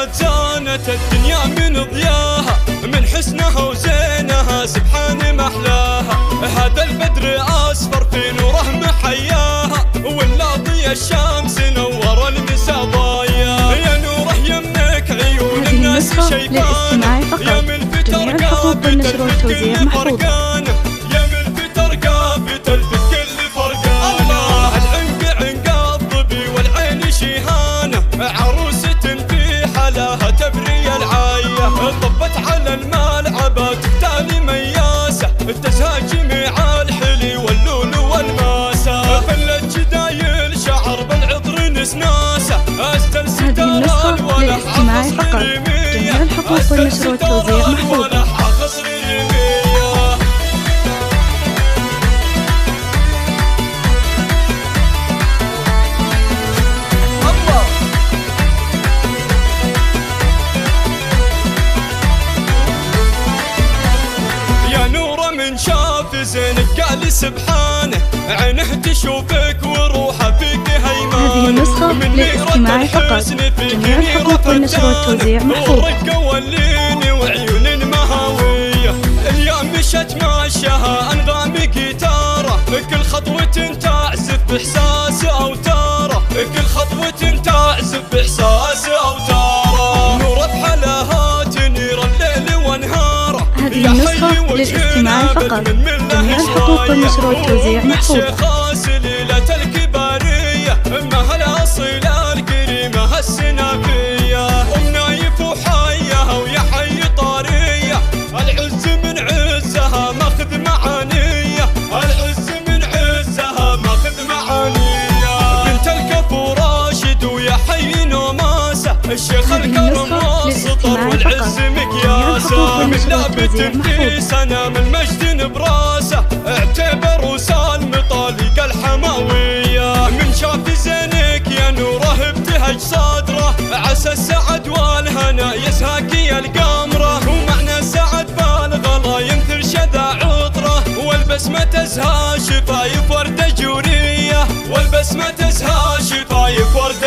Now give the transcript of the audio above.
زانت زانت الدنيا من ضياها، من حسنها وزينها سبحان محلاها. هذا البدر أصفر في نوره محياها، ولا ضي الشمس نور النساء ضايا. يا نوره يمك عيون الناس شايفانه، يا ملفت رقابة الكل فرقانه، يا ملفت رقابة الكل فرقانه. العنق عنق الظبي والعين شيهانه، عروسة في حلاها تبري العاية. طبت على الملعبة تالي مياسة، تزهى جميع الحلي واللول والماسة. فلت جدايل شعر بالعطر نسناسة، هذه النسخة للاستماع فقط. جميع الحقوق والنشر والتوزيع محفوظة. من شاف زينك قال سبحانه، عينه تشوفك وروحه فيك هيمانه. هذه النسخة للاستماع فقط. جميع الحقوق والنشر والتوزيع محفوظ. والرقة واللين وعيون مهاوية، اليوم مشت ماشيها انغام جيتاره. كل خطوة تعزف باحساس اوتاره، كل خطوة تعزف باحساس اوتاره. نور بحلاها تنير الليل وانهاره. هذه النسخة للاستماع فقط. جميع الحقوق والنشر والتوزيع محفوظة. خاص ليلة الكبارية، امها الاصيلة الكريمة السنافية. ام نايف وحيها ويا حي طارية، العز من عزها ماخذ معانية، العز من عزها ماخذ معانية. بنت الكف وراشد ويا حي نوماسة، الشيخ الكرم والسطر والعز مقياسه. من لابت في سنام المجد براسه، اعتبر وسالم طليق الحماوية. من شاف زينك يا نوره ابتهج صدره، عسى السعد والهنا يزهاكي القمره. ومعنى السعد بالغلا ينثر شذا عطره، والبسمة تزهى شفايف وردة جورية، والبسمة تزهى شفايف وردة